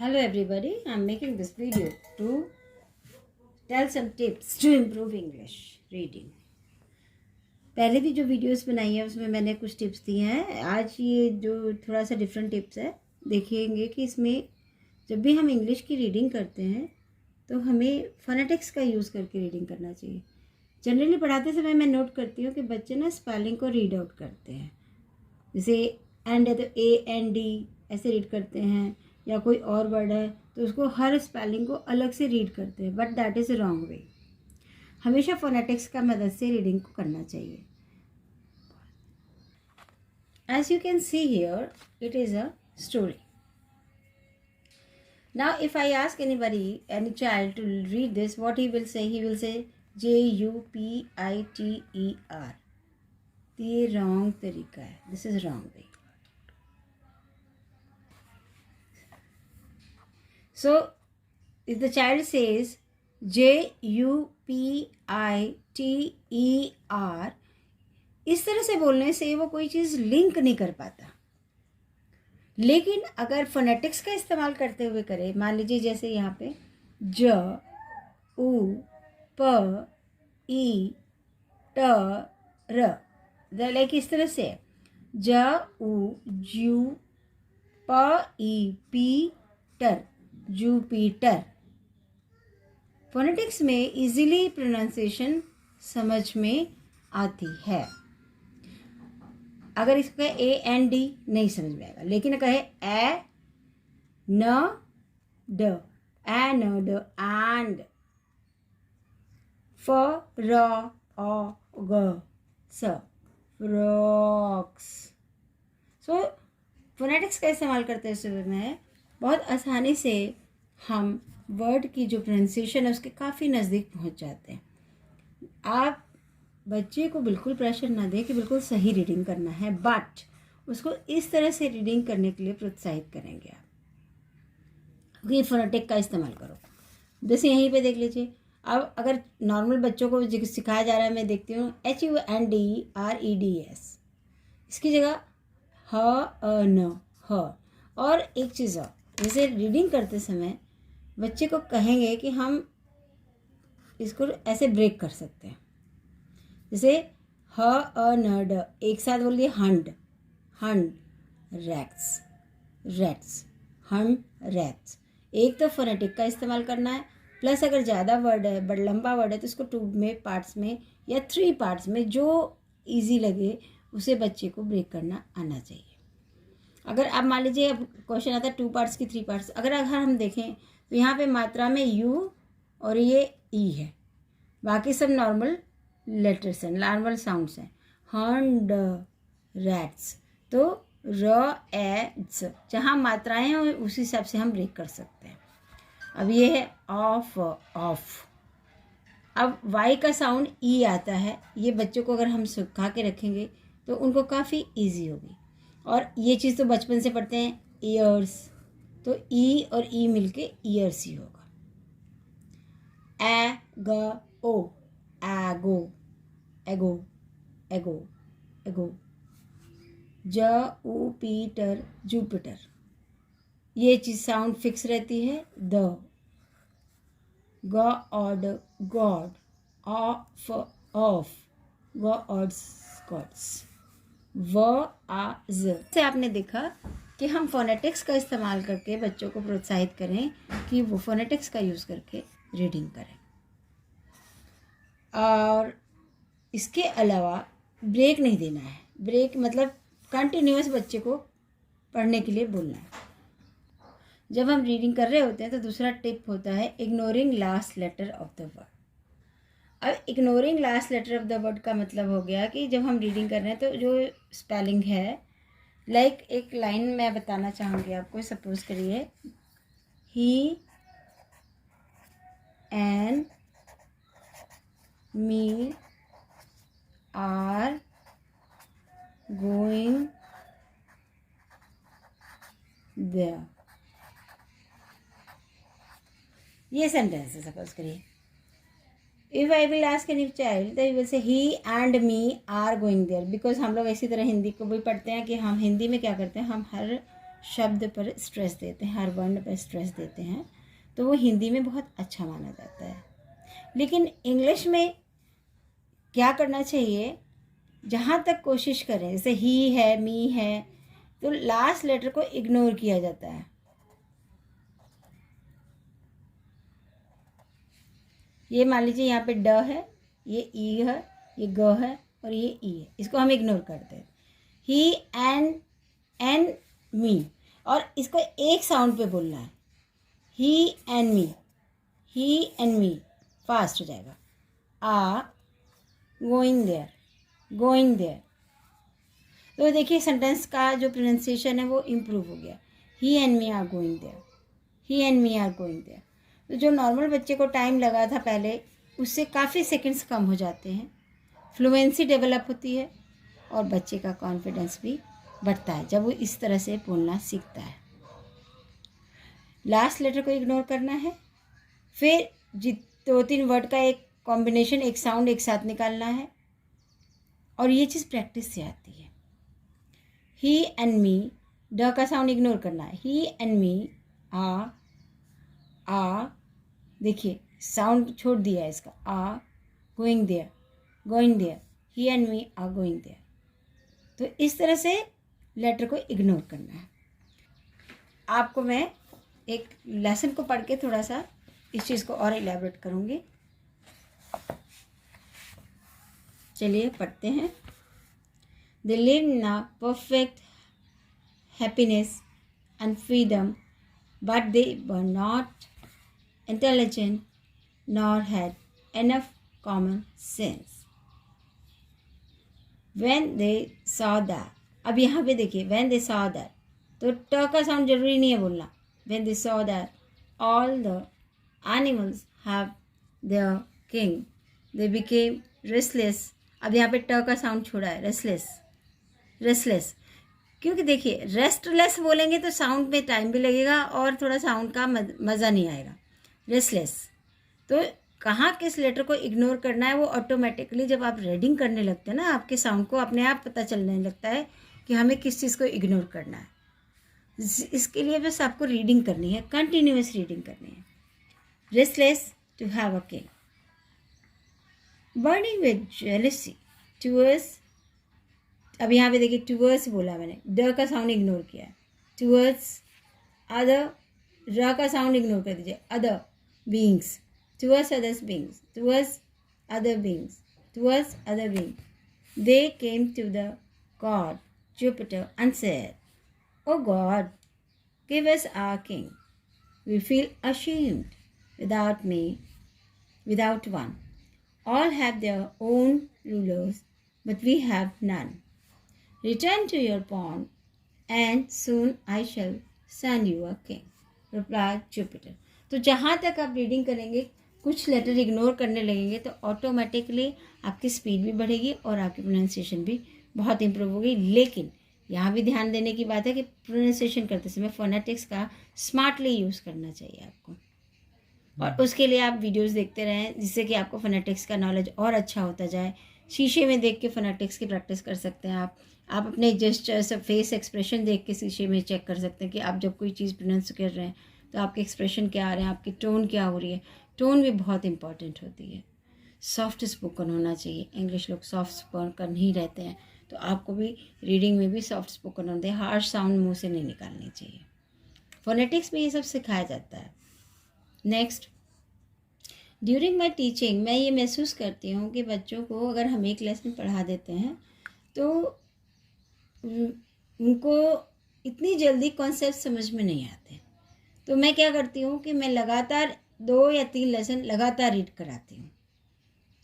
Hello everybody, I'm making this video to tell some tips to improve English reading. पहले भी जो videos बनाई है उसमें मैंने कुछ टिप्स दिए हैं. आज ये जो थोड़ा सा डिफरेंट टिप्स है, देखेंगे कि इसमें जब भी हम इंग्लिश की रीडिंग करते हैं तो हमें फोनेटिक्स का यूज़ करके रीडिंग करना चाहिए. जनरली पढ़ाते समय मैं नोट करती हूँ कि बच्चे ना स्पेलिंग को रीड आउट करते हैं. जैसे एंड है तो AND ऐसे रीड करते हैं, या कोई और वर्ड है तो उसको हर स्पेलिंग को अलग से रीड करते हैं. But that is wrong way. हमेशा फोनेटिक्स का मदद से रीडिंग को करना चाहिए. As you can see here it is a story. Now if I ask any child to read this, what he will say? He will say JUPITER. ये wrong तरीका है. This is wrong way. So, if the child says JUPITER, इस तरह से बोलने से वो कोई चीज़ लिंक नहीं कर पाता. लेकिन अगर फोनेटिक्स का इस्तेमाल करते हुए करे, मान लीजिए जैसे यहाँ पे ज उ प ई ट र, लाइक इस तरह से ज उ जू प ई पी टर, जुपिटर. फोनेटिक्स में इजीली प्रोनाउंसिएशन समझ में आती है. अगर इसको कहे AND नहीं समझ में आएगा, लेकिन कहे ए न ड, ए न ड, एंड फ र अ ग स, फ्रॉक्स. सो फोनेटिक्स का इस्तेमाल करते समय बहुत आसानी से हम वर्ड की जो प्रोनाउंसिएशन है उसके काफ़ी नज़दीक पहुंच जाते हैं. आप बच्चे को बिल्कुल प्रेशर ना दें कि बिल्कुल सही रीडिंग करना है, बट उसको इस तरह से रीडिंग करने के लिए प्रोत्साहित करेंगे आप कि फोनेटिक का इस्तेमाल करो. जैसे यहीं पे देख लीजिए. अब अगर नॉर्मल बच्चों को सिखाया जा रहा है, मैं देखती हूँ HUNDREDS, इसकी जगह ह अ न, ह. और एक चीज़ और, जैसे रीडिंग करते समय बच्चे को कहेंगे कि हम इसको ऐसे ब्रेक कर सकते हैं. जैसे ह अ न ड एक साथ बोलिए हंड, हंड, रैट्स, रेट्स, हंड, रैट्स. एक तो फोनेटिक का इस्तेमाल करना है, प्लस अगर ज़्यादा वर्ड है, बड़ा लंबा वर्ड है, तो इसको 2 में पार्ट्स में या 3 पार्ट्स में जो इजी लगे उसे बच्चे को ब्रेक करना आना चाहिए. अगर आप मान लीजिए क्वेश्चन आता है 2 पार्ट्स की 3 पार्ट्स, अगर हम देखें तो यहाँ पे मात्रा में यू और ये ई है, बाकी सब नॉर्मल लेटर्स हैं, नॉर्मल साउंड्स हैं. हंड, रैट्स, तो र एट्स, जहाँ मात्राएं हैं उसी हिसाब से हम ब्रेक कर सकते हैं. अब ये है ऑफ, ऑफ. अब वाई का साउंड ई आता है. ये बच्चों को अगर हम सिखा के रखेंगे तो उनको काफ़ी ईजी होगी. और ये चीज़ तो बचपन से पढ़ते हैं, ईयर्स, तो ई और ई मिलके ईयर्स ही होगा. ए ग ओ, एगो, एगो, एगो, एगो. ज उ पीटर, जुपिटर. ये चीज़ साउंड फिक्स रहती है. The, god, god, of, of, gods, gods, व आ ज. से आपने देखा कि हम फोनेटिक्स का इस्तेमाल करके बच्चों को प्रोत्साहित करें कि वो फोनेटिक्स का यूज़ करके रीडिंग करें. और इसके अलावा ब्रेक नहीं देना है. ब्रेक मतलब कंटिन्यूअस बच्चे को पढ़ने के लिए बोलना है. जब हम रीडिंग कर रहे होते हैं तो दूसरा टिप होता है ignoring last letter of the word. अब ignoring last letter of the word का मतलब हो गया कि जब हम रीडिंग कर रहे हैं तो जो स्पेलिंग है, लाइक एक लाइन मैं बताना चाहूँगी आपको. सपोज करिए he and me are going there. ये सेंटेंस है. सपोज करिए if I will ask any child तो will say he and me are going there. Because हम लोग इसी तरह हिंदी को भी पढ़ते हैं कि हम हिंदी में क्या करते हैं, हम हर शब्द पर स्ट्रेस देते हैं, हर वर्ण पर स्ट्रेस देते हैं, तो वो हिंदी में बहुत अच्छा माना जाता है। लेकिन इंग्लिश में क्या करना चाहिए, जहाँ तक कोशिश करें, जैसे ही है, मी है, तो लास्ट लेटर को इग्नोर किया जाता है। ये मान लीजिए यहाँ पे ड है, ये ई है, ये ग है और ये ई है, इसको हम इग्नोर करते हैं। ही एंड मी, और इसको एक साउंड पे बोलना है, he and me, he and me, fast हो जाएगा। Are going there, going there. तो देखिए सेंटेंस का जो प्रोनाउंसिएशन है वो इम्प्रूव हो गया। He and me are going there, he and me are going there. तो जो नॉर्मल बच्चे को टाइम लगा था पहले, उससे काफ़ी सेकंड्स कम हो जाते हैं, फ्लुएंसी डेवलप होती है और बच्चे का कॉन्फिडेंस भी बढ़ता है जब वो इस तरह से बोलना सीखता है। लास्ट लेटर को इग्नोर करना है, फिर 2-3 वर्ड का एक कॉम्बिनेशन, एक साउंड एक साथ निकालना है, और ये चीज़ प्रैक्टिस से आती है। ही एंड मी, ड का साउंड इग्नोर करना है। ही एंड मी आ, देखिए साउंड छोड़ दिया है इसका, are going there, going there, he and me are going there. तो इस तरह से लेटर को इग्नोर करना है। आपको मैं एक लेसन को पढ़ के थोड़ा सा इस चीज़ को और इलैबोरेट करूँगी। चलिए पढ़ते हैं। They lived in a perfect happiness and freedom, but they were not intelligent nor had enough common sense. When they saw that, अब यहाँ पे देखिए when they saw that, तो ट का साउंड जरूरी नहीं है बोलना। When they saw that all the animals have their king, they became restless. अब यहाँ पे ट का साउंड छोड़ा है, रेस्टलेस, रेस्टलेस, क्योंकि देखिए रेस्टलेस बोलेंगे तो साउंड में टाइम भी लगेगा और थोड़ा साउंड का मज़ा नहीं आएगा। रेस्टलेस, तो कहाँ किस लेटर को इग्नोर करना है वो ऑटोमेटिकली जब आप रीडिंग करने लगते हैं ना, आपके साउंड को अपने आप पता चलने लगता है कि हमें किस चीज़ को इग्नोर करना है। इसके लिए बस आपको रीडिंग करनी है, कंटिन्यूस रीडिंग करनी है। Restless to have a king, burning with jealousy towards, अब यहाँ पे देखिए टूवर्ड्स बोला मैंने, ड का साउंड इग्नोर किया है। टूवर्ड्स अदर, र का साउंड इग्नोर कर दीजिए, other beings, towards others beings, towards other beings, towards other being. They came to the god Jupiter and said, "O God, give us our king. We feel ashamed without me, without one. All have their own rulers, but we have none. Return to your pond, and soon I shall send you a king," replied Jupiter. तो जहाँ तक आप reading करेंगे, कुछ letter ignore करने लगेंगे तो automatically आपकी स्पीड भी बढ़ेगी और आपकी प्रोनाउंसिएशन भी बहुत इंप्रूव होगी। लेकिन यहाँ भी ध्यान देने की बात है कि प्रोनाउंसिएशन करते समय फोनेटिक्स का स्मार्टली यूज़ करना चाहिए आपको, और उसके लिए आप वीडियोस देखते रहें जिससे कि आपको फोनेटिक्स का नॉलेज और अच्छा होता जाए। शीशे में देख के फोनेटिक्स की प्रैक्टिस कर सकते हैं आप अपने जेस्चर्स, फेस एक्सप्रेशन देख के शीशे में चेक कर सकते हैं कि आप जब कोई चीज़ प्रोनाउंस कर रहे हैं तो आपके एक्सप्रेशन क्या आ रहे हैं, आपकी टोन क्या हो रही है। टोन भी बहुत इंपॉर्टेंट होती है। सॉफ्ट स्पोकन होना चाहिए, इंग्लिश लोग सॉफ्ट स्पोकन ही रहते हैं, तो आपको भी रीडिंग में भी सॉफ्ट स्पोकन होते हैं, हार्श साउंड मुंह से नहीं निकालनी चाहिए। फोनेटिक्स में ये सब सिखाया जाता है। नेक्स्ट, ड्यूरिंग माई टीचिंग मैं ये महसूस करती हूँ कि बच्चों को अगर हम एक लेसन पढ़ा देते हैं तो उनको इतनी जल्दी कॉन्सेप्ट समझ में नहीं आते। तो मैं क्या करती हूँ कि मैं लगातार 2 या 3 लेसन लगातार रीड कराती हूँ।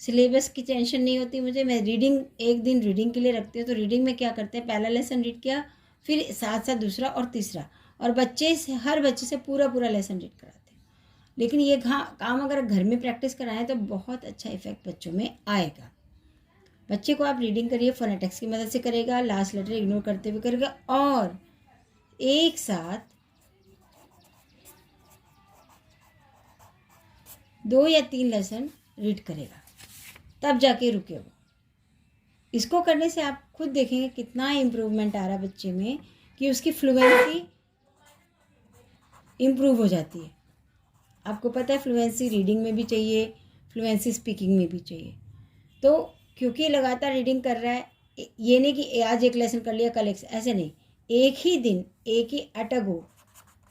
सिलेबस की टेंशन नहीं होती मुझे। मैं रीडिंग एक दिन रीडिंग के लिए रखती हूँ, तो रीडिंग में क्या करते हैं, पहला लेसन रीड किया, फिर साथ साथ दूसरा और तीसरा, और हर बच्चे से पूरा लेसन रीड कराते हैं। लेकिन ये काम अगर घर में प्रैक्टिस कराएं तो बहुत अच्छा इफेक्ट बच्चों में आएगा। बच्चे को आप रीडिंग करिए, फोनेटिक्स की मदद से करेगा, लास्ट लेटर इग्नोर करते हुए करेगा, और एक साथ 2 या 3 लेसन रीड करेगा, तब जाके रुके वो। इसको करने से आप खुद देखेंगे कितना इम्प्रूवमेंट आ रहा है बच्चे में, कि उसकी फ्लुएंसी इम्प्रूव हो जाती है। आपको पता है फ्लुएंसी रीडिंग में भी चाहिए, फ्लुएंसी स्पीकिंग में भी चाहिए। तो क्योंकि लगातार रीडिंग कर रहा है, ये नहीं कि आज एक लेसन कर लिया कल एक, ऐसे नहीं, एक ही दिन एक ही एट अ गो,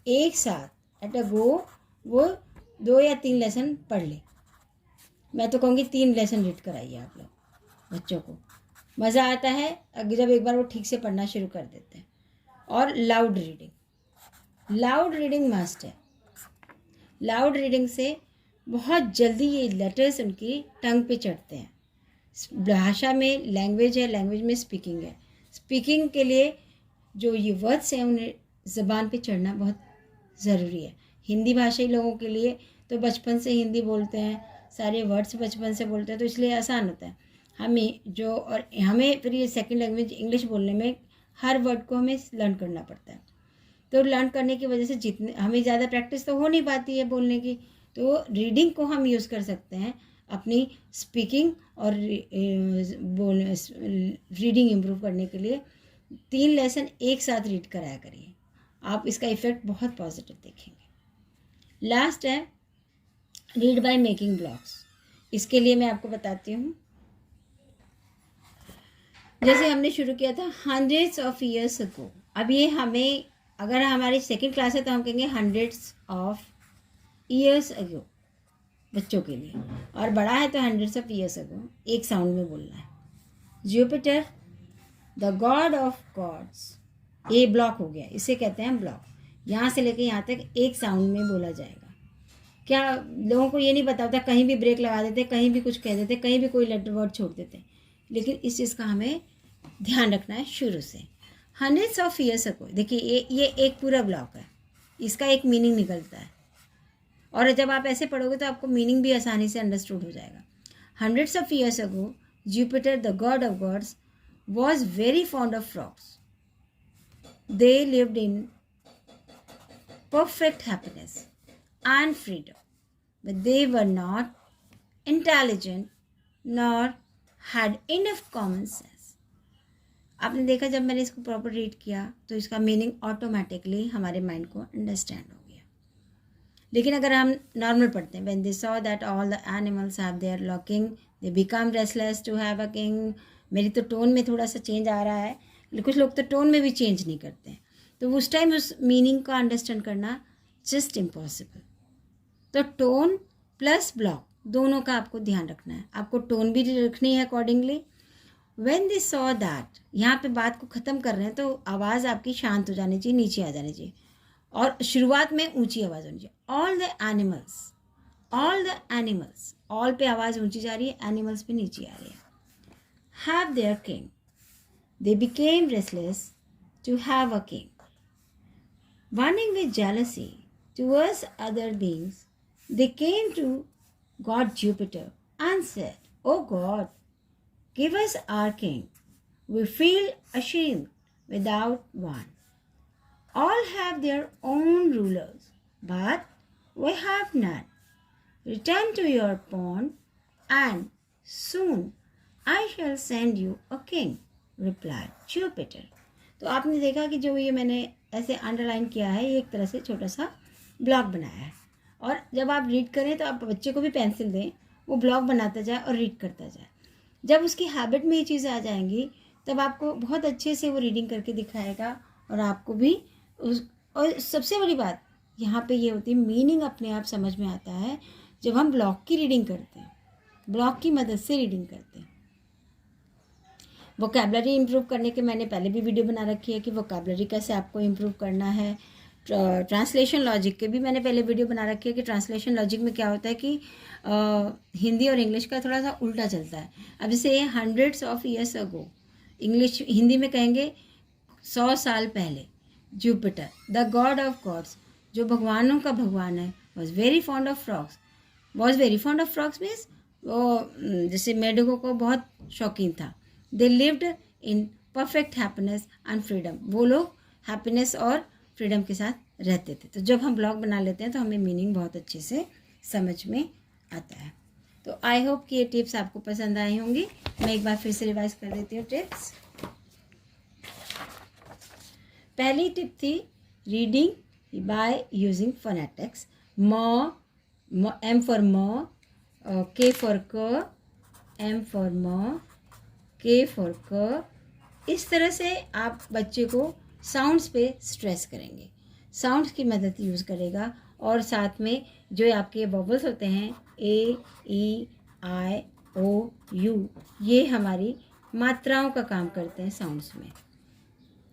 एक साथ एट अ गो वो 2 या 3 लेसन पढ़ ले। मैं तो कहूँगी 3 लेसन रीड कराइए आप लोग बच्चों को, मज़ा आता है अगर जब एक बार वो ठीक से पढ़ना शुरू कर देते हैं। और लाउड रीडिंग मस्ट है। लाउड रीडिंग से बहुत जल्दी ये लेटर्स उनकी टंग पे चढ़ते हैं। भाषा में लैंग्वेज है, लैंग्वेज में स्पीकिंग है। स्पीकिंग के लिए जो ये वर्ड्स हैं उन्हें ज़बान पे चढ़ना बहुत ज़रूरी है। हिंदी भाषी लोगों के लिए तो बचपन से हिंदी बोलते हैं, सारे वर्ड्स बचपन से बोलते हैं, तो इसलिए आसान होता है। हमें फिर ये सेकंड लैंग्वेज इंग्लिश बोलने में हर वर्ड को हमें लर्न करना पड़ता है। तो लर्न करने की वजह से जितने हमें ज़्यादा प्रैक्टिस तो हो नहीं पाती है बोलने की, तो रीडिंग को हम यूज़ कर सकते हैं अपनी स्पीकिंग और रीडिंग इम्प्रूव करने के लिए। 3 लेसन एक साथ रीड कराया करिए, आप इसका इफ़ेक्ट बहुत पॉजिटिव देखेंगे। लास्ट है रीड बाय मेकिंग ब्लॉग्स। इसके लिए मैं आपको बताती हूँ, जैसे हमने शुरू किया था हंड्रेड्स ऑफ ईयर्स अगो। अब ये हमें, अगर हमारी सेकंड क्लास है तो हम कहेंगे हंड्रेड्स ऑफ ईयर्स अगो बच्चों के लिए, और बड़ा है तो हंड्रेड्स ऑफ ईयर्स अगो, एक साउंड में बोलना है। Jupiter the god of gods, ये ब्लॉक हो गया, इसे कहते हैं ब्लॉक। यहाँ से लेके यहाँ तक एक साउंड में बोला जाएगा। क्या लोगों को ये नहीं पता होता, कहीं भी ब्रेक लगा देते, कहीं भी कुछ कह देते, कहीं भी कोई लेटर वर्ड छोड़ देते, लेकिन इस चीज़ का हमें ध्यान रखना है शुरू से। हंड्रेड्स ऑफ ईयर्स अगो, देखिए ये एक पूरा ब्लॉक है, इसका एक मीनिंग निकलता है, और जब आप ऐसे पढ़ोगे तो आपको मीनिंग भी आसानी से अंडरस्टूड हो जाएगा। Hundreds of years ago Jupiter the god of gods was very fond of frogs. They lived in perfect happiness and freedom, but they were not intelligent nor had enough common sense. आपने देखा जब मैंने इसको proper read किया तो इसका meaning automatically हमारे mind को अंडरस्टैंड हो गया। लेकिन अगर हम नॉर्मल पढ़ते हैं, when they saw that all the animals have their longing, they become restless to have a king. मेरी तो टोन में थोड़ा सा चेंज आ रहा है, कुछ लोग तो टोन में भी चेंज नहीं करते हैं, तो उस टाइम उस मीनिंग को अंडरस्टैंड करना जस्ट इम्पॉसिबल। तो टोन प्लस ब्लॉक दोनों का आपको ध्यान रखना है, आपको टोन भी रखनी है accordingly. When they saw that, यहाँ पे बात को ख़त्म कर रहे हैं तो आवाज़ आपकी शांत हो जानी चाहिए, नीचे आ जानी चाहिए, और शुरुआत में ऊंची आवाज़ होनी चाहिए। ऑल द एनिमल्स, ऑल पे आवाज़ ऊंची जा रही है, एनिमल्स पे नीचे आ रही है। Have their king. They became restless to have a king. Burning with jealousy towards other beings, they came to God Jupiter and said, "O God, give us our king. We feel ashamed without one. All have their own rulers, but we have none. Return to your pond, and soon I shall send you a king," replied Jupiter. तो आपने देखा कि जो ये मैंने ऐसे underline किया है, ये एक तरह से छोटा सा ब्लॉक बनाया है, और जब आप रीड करें तो आप बच्चे को भी पेंसिल दें, वो ब्लॉक बनाता जाए और रीड करता जाए। जब उसकी हैबिट में ये चीज़ें आ जाएंगी तब आपको बहुत अच्छे से वो रीडिंग करके दिखाएगा, और आपको भी और सबसे बड़ी बात यहाँ पे ये होती है, मीनिंग अपने आप समझ में आता है जब हम ब्लॉक की रीडिंग करते हैं, ब्लॉक की मदद से रीडिंग करते हैं। वोकैबलरी इम्प्रूव करने के मैंने पहले भी वीडियो बना रखी है कि वोकैबलरी कैसे आपको इम्प्रूव करना है। ट्रांसलेशन लॉजिक के भी मैंने पहले वीडियो बना रखी है कि ट्रांसलेशन लॉजिक में क्या होता है कि हिंदी और इंग्लिश का थोड़ा सा उल्टा चलता है। अब जैसे hundreds of years ago, English Hindi में कहेंगे 100 साल पहले। Jupiter the god of gods, जो भगवानों का भगवान है, was very fond of frogs. Was very fond of frogs means वो जैसे मेढकों को बहुत शौकीन था। They lived in perfect happiness and freedom, वो लोग हैप्पीनेस और फ्रीडम के साथ रहते थे। तो जब हम ब्लॉग बना लेते हैं तो हमें मीनिंग बहुत अच्छे से समझ में आता है। तो आई होप कि ये टिप्स आपको पसंद आई होंगी। मैं एक बार फिर से रिवाइज कर देती हूँ टिप्स। पहली टिप थी reading by using phonetics. M for ma, K for ka, M for ma, K for ka. इस तरह से आप बच्चे को साउंड्स पे स्ट्रेस करेंगे, साउंड्स की मदद यूज़ करेगा। और साथ में जो आपके वोवल्स होते हैं A, E, I, O, U, ये हमारी मात्राओं का काम करते हैं साउंड्स में।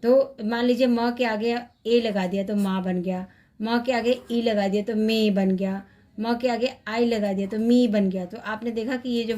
तो मान लीजिए म के आगे ए लगा दिया तो माँ बन गया, म के आगे ई लगा दिया तो मे बन गया, म के आगे आई लगा दिया तो मी बन गया। तो आपने देखा कि ये जो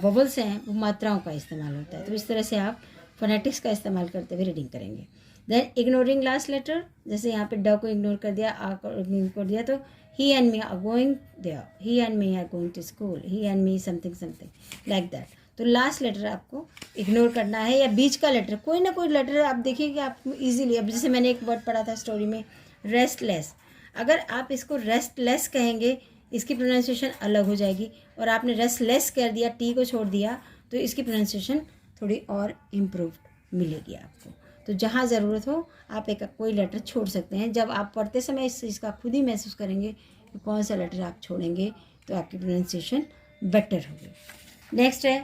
वोवल्स हैं वो मात्राओं का इस्तेमाल होता है। तो इस तरह से आप फोनेटिक्स का इस्तेमाल करते हुए रीडिंग करेंगे। देन इग्नोरिंग लास्ट लेटर, जैसे यहाँ पे ड को इग्नोर कर दिया, आ को इग्नोर कर दिया, तो he and me are going there, he and me are going to school, he and me something something like that. तो लास्ट लेटर आपको इग्नोर करना है, या बीच का लेटर, कोई ना कोई लेटर आप देखिए कि आप इजीली, अब जैसे मैंने एक वर्ड पढ़ा था स्टोरी में रेस्टलेस, अगर आप इसको रेस्टलेस कहेंगे इसकी प्रोनाउंसिएशन अलग हो जाएगी, और आपने रेस्टलेस कर दिया, टी को छोड़ दिया, तो इसकी प्रोनाउंसिएशन थोड़ी और इम्प्रूव्ड मिलेगी आपको। तो जहाँ ज़रूरत हो आप एक कोई लेटर छोड़ सकते हैं। जब आप पढ़ते समय इस चीज़ का खुद ही महसूस करेंगे कि कौन सा लेटर आप छोड़ेंगे तो आपकी प्रोनाउंसिएशन बेटर होगी। नेक्स्ट है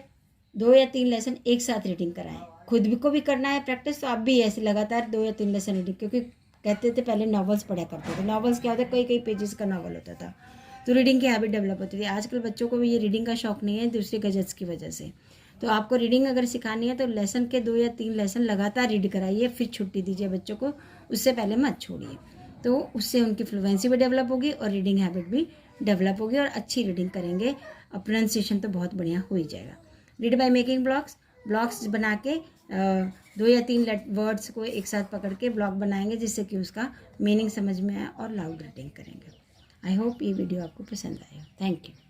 2 या 3 लेसन एक साथ रीडिंग कराएं। खुद भी को भी करना है प्रैक्टिस, तो आप भी ऐसे लगातार 2 या 3 लेसन रीडिंग, क्योंकि कहते थे पहले नॉवेल्स पढ़ा करते थे, नॉवेल्स क्या होता है, कई पेजेस का नॉवल होता था, तो रीडिंग की हैबिट डेवलप होती थी। आजकल बच्चों को भी ये रीडिंग का शौक नहीं है दूसरे गजट्स की वजह से। तो आपको रीडिंग अगर सिखानी है तो लेसन के 2 या 3 लेसन लगातार रीड कराइए, फिर छुट्टी दीजिए बच्चों को, उससे पहले मत छोड़िए। तो उससे उनकी फ्लुएंसी भी डेवलप होगी और रीडिंग हैबिट भी डेवलप होगी, और अच्छी रीडिंग करेंगे और प्रोनाउंसिएशन तो बहुत बढ़िया हो ही जाएगा। रीड बाय मेकिंग ब्लॉक्स बना के 2 या 3 वर्ड्स को एक साथ पकड़ के ब्लॉक बनाएंगे, जिससे कि उसका मीनिंग समझ में आए, और लाउड रीडिंग करेंगे। आई होप ये वीडियो आपको पसंद आएगा। Thank you.